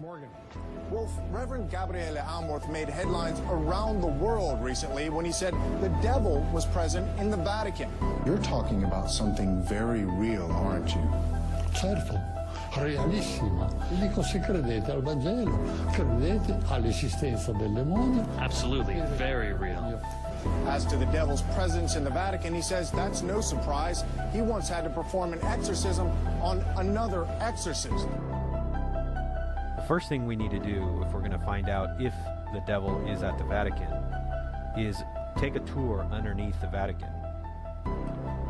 Morgan. Wolf, Reverend Gabriele Amorth made headlines around the world recently when he said the devil was present in the Vatican. You're talking about something very real, aren't you? Certo, realissima. Dico, se credete al Vangelo, credete all'esistenza del demonio. Absolutely, very real. As to the devil's presence in the Vatican, he says that's no surprise. He once had to perform an exorcism on another exorcist. The first thing we need to do if we're going to find out if the devil is at the Vatican is take a tour underneath the Vatican.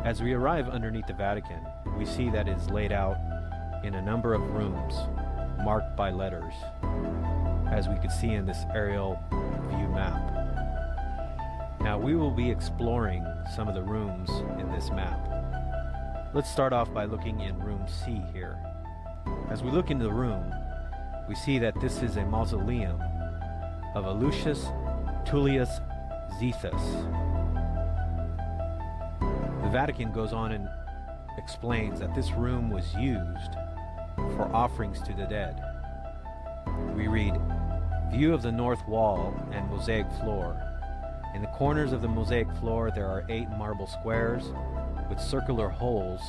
As we arrive underneath the Vatican, we see that it is laid out in a number of rooms marked by letters, as we could see in this aerial view map. Now we will be exploring some of the rooms in this map. Let's start off by looking in room C here. As we look into the room, we see that this is a mausoleum of a Lucius Tullius Zethus. The Vatican goes on and explains that this room was used for offerings to the dead. We read, view of the north wall and mosaic floor. In the corners of the mosaic floor there are 8 marble squares with circular holes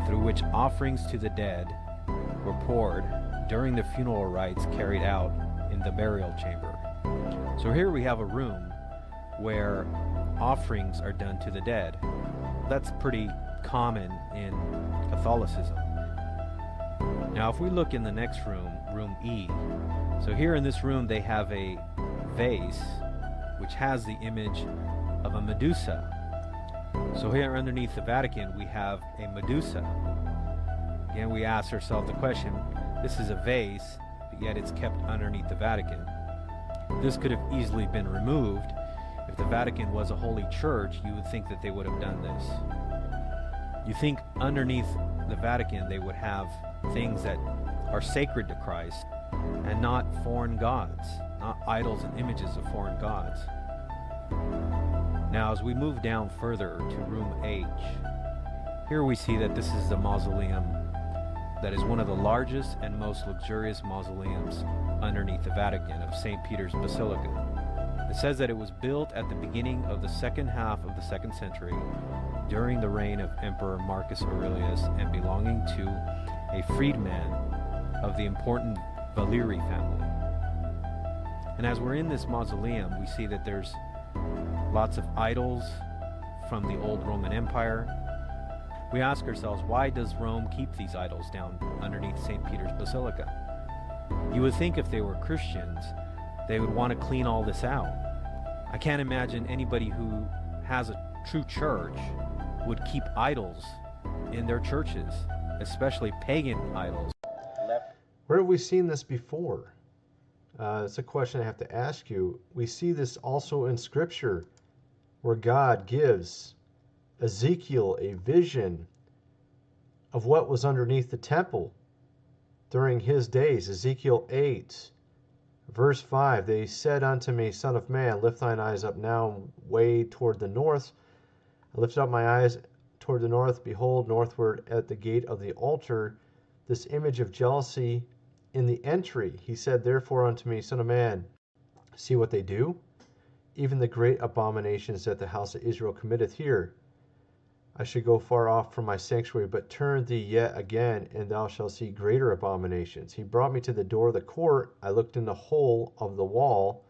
through which offerings to the dead were poured during the funeral rites carried out in the burial chamber. So here we have a room where offerings are done to the dead. That's pretty common in Catholicism. Now if we look in the next room, room E, so here in this room they have a vase which has the image of a Medusa. So here underneath the Vatican we have a Medusa. Again, we ask ourselves the question, this is a vase, but yet it's kept underneath the Vatican. This could have easily been removed. If the Vatican was a holy church, you would think that they would have done this. You think underneath the Vatican they would have things that are sacred to Christ and not foreign gods, not idols and images of foreign gods. Now as we move down further to room H, here we see that this is the mausoleum that is one of the largest and most luxurious mausoleums underneath the Vatican of St. Peter's Basilica. It says that it was built at the beginning of the second half of the 2nd century during the reign of Emperor Marcus Aurelius and belonging to a freedman of the important Valeri family. And as we're in this mausoleum, we see that there's lots of idols from the old Roman Empire. We ask ourselves, why does Rome keep these idols down underneath St. Peter's Basilica? You would think if they were Christians, they would want to clean all this out. I can't imagine anybody who has a true church would keep idols in their churches, especially pagan idols. Where have we seen this before? It's a question I have to ask you. We see this also in Scripture, where God gives Ezekiel a vision of what was underneath the temple during his days. Ezekiel 8, verse 5, they said unto me, Son of man, lift thine eyes up now way toward the north. I lifted up my eyes toward the north. Behold, northward at the gate of the altar, this image of jealousy in the entry. He said therefore unto me, Son of man, see what they do, even the great abominations that the house of Israel committeth here. I should go far off from my sanctuary, but turn thee yet again, and thou shalt see greater abominations. He brought me to the door of the court. I looked in the hole of the wall.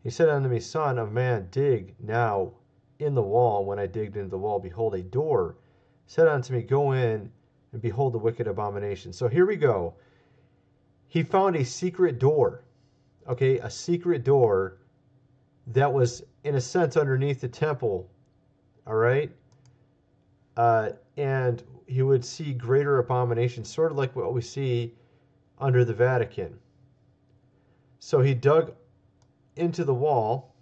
He said unto me, Son of man, dig now in the wall. When I digged into the wall, behold, a door. He said unto me, Go in, and behold the wicked abomination. So here we go. He found a secret door. Okay, a secret door that was, in a sense, underneath the temple. All right? And he would see greater abominations, sort of like what we see under the Vatican. So he dug into the wall,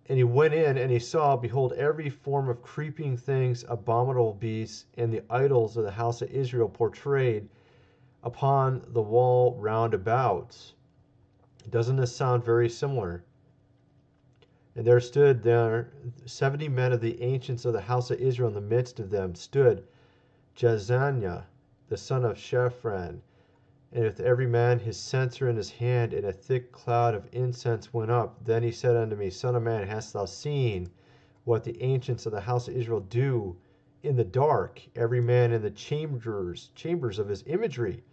and he went in, and he saw, behold, every form of creeping things, abominable beasts, and the idols of the house of Israel portrayed upon the wall round about. Doesn't this sound very similar? And there stood 70 men of the ancients of the house of Israel. In the midst of them stood Jezaniah, the son of Shaphan, And with every man his censer in his hand, and a thick cloud of incense went up. Then he said unto me, Son of man, hast thou seen what the ancients of the house of Israel do in the dark, every man in the chambers of his imagery?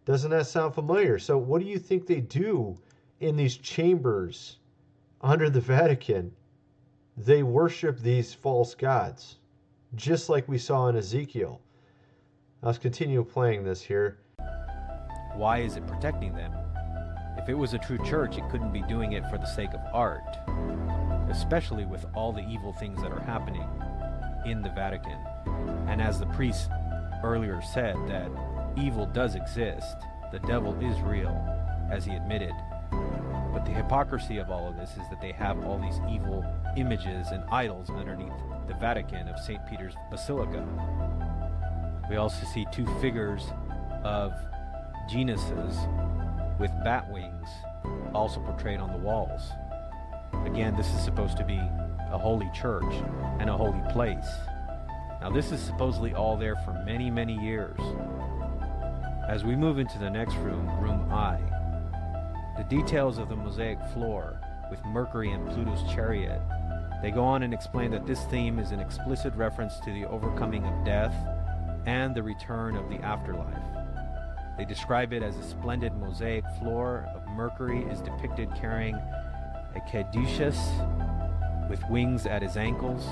Doesn't that sound familiar? So what do you think they do in these chambers under the Vatican? They worship these false gods, just like we saw in Ezekiel. Let's continue playing this here. Why is it protecting them? If it was a true church, it couldn't be doing it for the sake of art, especially with all the evil things that are happening in the Vatican. And as the priest earlier said, that evil does exist, the devil is real, as he admitted. But the hypocrisy of all of this is that they have all these evil images and idols underneath the Vatican of St. Peter's Basilica. We also see two figures of genuses with bat wings also portrayed on the walls. Again, this is supposed to be a holy church and a holy place. Now, this is supposedly all there for many, many years. As we move into the next room, room I, the details of the mosaic floor with Mercury and Pluto's chariot, they go on and explain that this theme is an explicit reference to the overcoming of death and the return of the afterlife. They describe it as a splendid mosaic floor of Mercury is depicted carrying a caduceus with wings at his ankles,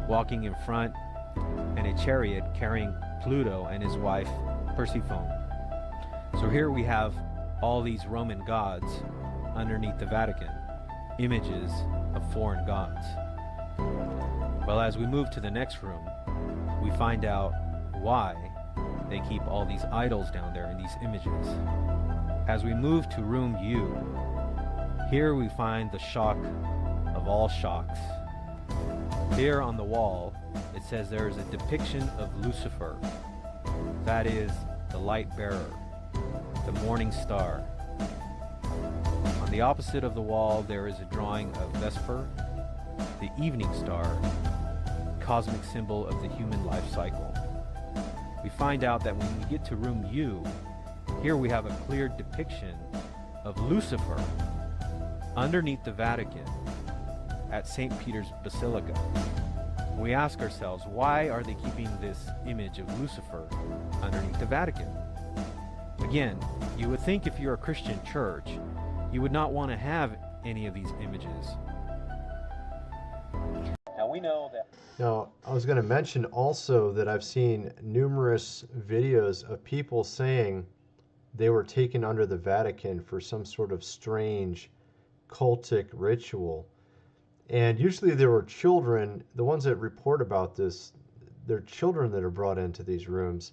walking in front, and a chariot carrying Pluto and his wife Persephone. So here we have all these Roman gods underneath the Vatican, images of foreign gods. Well, as we move to the next room, we find out why they keep all these idols down there in these images. As we move to room U, here we find the shock of all shocks. Here on the wall, it says there is a depiction of Lucifer, that is, the light bearer, the morning star. On the opposite of the wall, there is a drawing of Vesper, the evening star, cosmic symbol of the human life cycle. We find out that when we get to room U, here we have a clear depiction of Lucifer underneath the Vatican at St. Peter's Basilica. We ask ourselves, why are they keeping this image of Lucifer underneath the Vatican? Again, you would think if you're a Christian church, you would not want to have any of these images. Now we know that. Now, I was going to mention also that I've seen numerous videos of people saying they were taken under the Vatican for some sort of strange cultic ritual. And usually there were children, the ones that report about this, they're children that are brought into these rooms.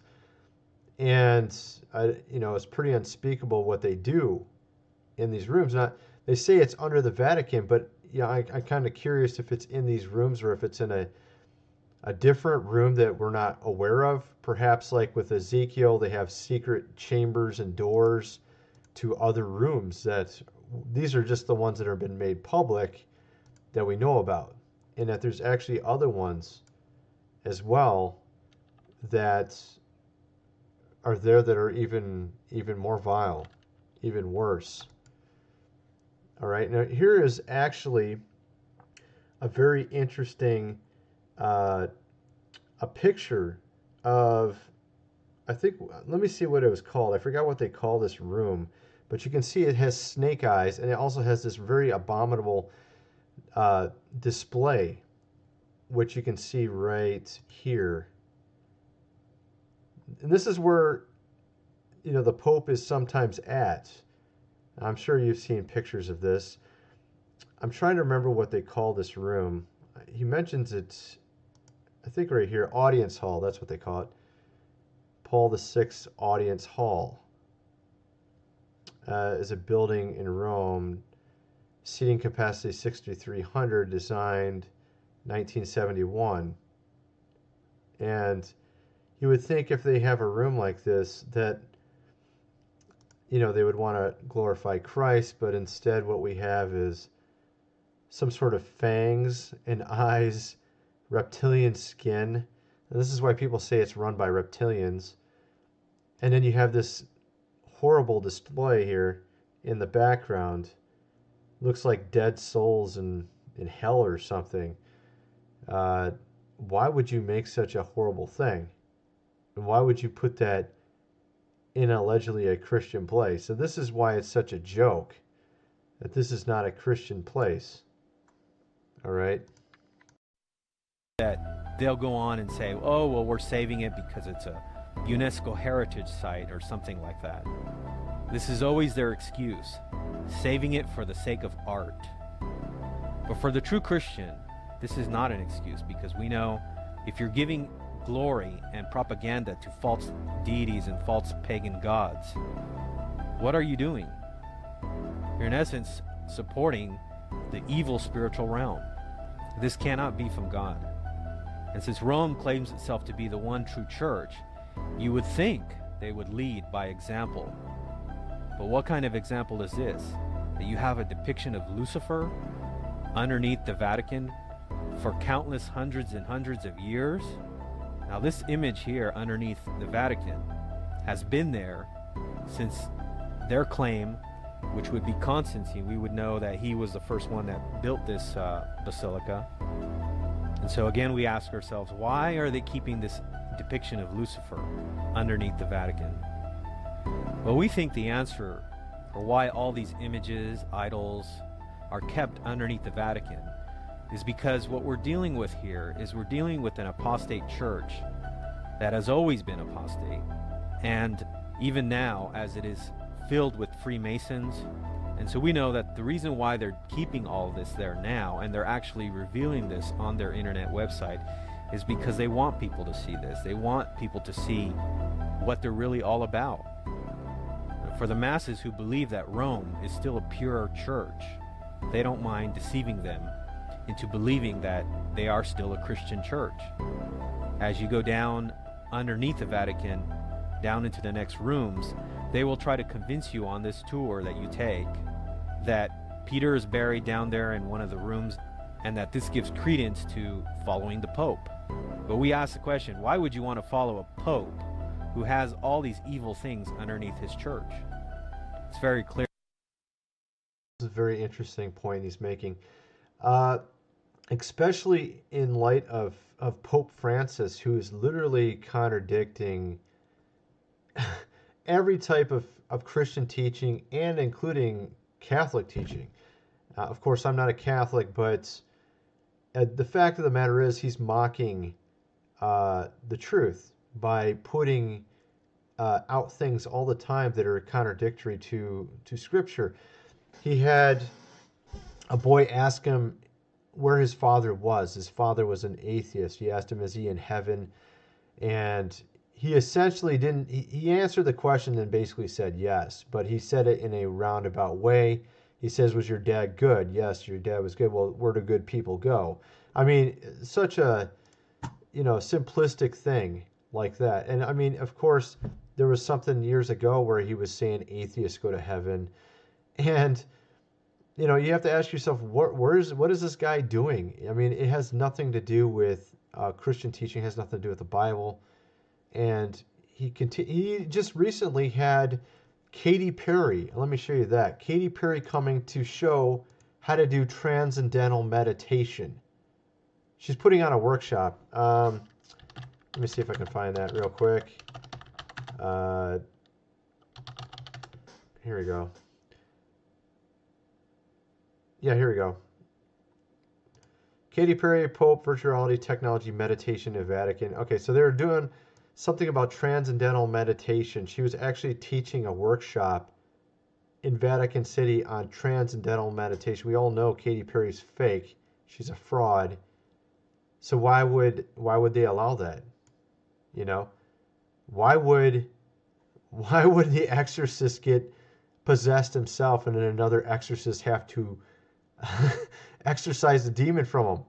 And, it's pretty unspeakable what they do in these rooms. Now, they say it's under the Vatican, but I'm kind of curious if it's in these rooms or if it's in a different room that we're not aware of. Perhaps like with Ezekiel, they have secret chambers and doors to other rooms that these are just the ones that have been made public that we know about. And that there's actually other ones as well that are there that are even more vile, even worse. All right, now here is actually a very interesting a picture of, let me see what it was called. I forgot what they call this room, but you can see it has snake eyes, and it also has this very abominable display, which you can see right here. And this is where, the Pope is sometimes at. I'm sure you've seen pictures of this. I'm trying to remember what they call this room. He mentions it, I think right here, Audience Hall, that's what they call it. Paul VI Audience Hall is a building in Rome, seating capacity 6,300, designed 1971. And you would think if they have a room like this that they would want to glorify Christ, but instead what we have is some sort of fangs and eyes, reptilian skin. And this is why people say it's run by reptilians. And then you have this horrible display here in the background. Looks like dead souls in hell or something. Why would you make such a horrible thing? And why would you put that in allegedly a Christian place? So this is why it's such a joke, that this is not a Christian place. All right. That they'll go on and say, oh, well, we're saving it because it's a UNESCO heritage site or something like that. This is always their excuse, saving it for the sake of art. But for the true Christian, this is not an excuse, because we know if you're giving glory and propaganda to false deities and false pagan gods, what are you doing? You're in essence supporting the evil spiritual realm. This cannot be from God. And since Rome claims itself to be the one true church, you would think they would lead by example. But what kind of example is this? That you have a depiction of Lucifer underneath the Vatican for countless hundreds and hundreds of years? Now this image here underneath the Vatican has been there since their claim, which would be Constantine. We would know that he was the first one that built this basilica. And so again, we ask ourselves, why are they keeping this depiction of Lucifer underneath the Vatican? Well, we think the answer for why all these images, idols, are kept underneath the Vatican is because what we're dealing with here is we're dealing with an apostate church that has always been apostate, and even now as it is filled with Freemasons. And so we know that the reason why they're keeping all of this there now, and they're actually revealing this on their internet website, is because they want people to see this. They want people to see what they're really all about. For the masses who believe that Rome is still a pure church, they don't mind deceiving them into believing that they are still a Christian church. As you go down underneath the Vatican, down into the next rooms, they will try to convince you on this tour that you take that Peter is buried down there in one of the rooms, and that this gives credence to following the Pope. But we ask the question, why would you want to follow a Pope who has all these evil things underneath his church? It's very clear. This is a very interesting point he's making, especially in light of Pope Francis, who is literally contradicting every type of Christian teaching, and including Catholic teaching. Of course, I'm not a Catholic, but the fact of the matter is he's mocking the truth by putting out things all the time that are contradictory to Scripture. He had a boy ask him where his father was. His father was an atheist. He asked him, is he in heaven? And he essentially didn't, he answered the question and basically said yes, but he said it in a roundabout way. He says, was your dad good? Yes, your dad was good. Well, where do good people go? I mean, such a, simplistic thing like that. And I mean, of course, there was something years ago where he was saying atheists go to heaven. And, you have to ask yourself, what is this guy doing? I mean, it has nothing to do with Christian teaching, it has nothing to do with the Bible. And he just recently had Katy Perry. Let me show you that. Katy Perry coming to show how to do transcendental meditation. She's putting on a workshop. Let me see if I can find that real quick. Here we go. Yeah, here we go. Katy Perry, Pope, virtual reality, technology, meditation in Vatican. Okay, so they're doing something about transcendental meditation. She was actually teaching a workshop in Vatican City on transcendental meditation. We all know Katy Perry's fake. She's a fraud. So why would they allow that? Why would the exorcist get possessed himself and then another exorcist have to exorcise the demon from him?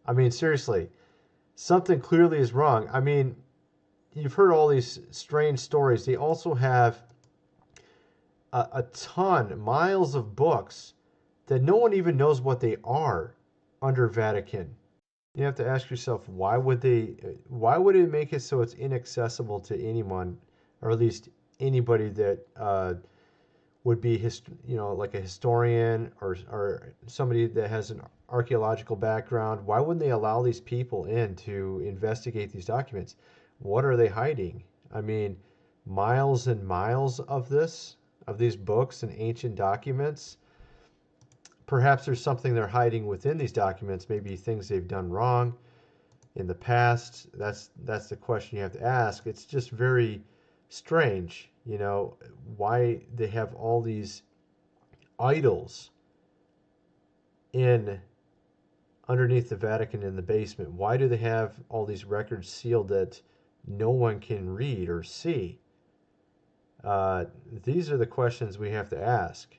I mean, seriously, something clearly is wrong. I mean, you've heard all these strange stories. They also have a ton, miles of books that no one even knows what they are under Vatican. You have to ask yourself, why would it make it so it's inaccessible to anyone, or at least anybody that would be like a historian or somebody that has an archaeological background. Why wouldn't they allow these people in to investigate these documents? What are they hiding? I mean, miles and miles of these books and ancient documents. Perhaps there's something they're hiding within these documents, maybe things they've done wrong in the past. That's the question you have to ask. It's just very strange, why they have all these idols underneath the Vatican in the basement. Why do they have all these records sealed that no one can read or see? These are the questions we have to ask.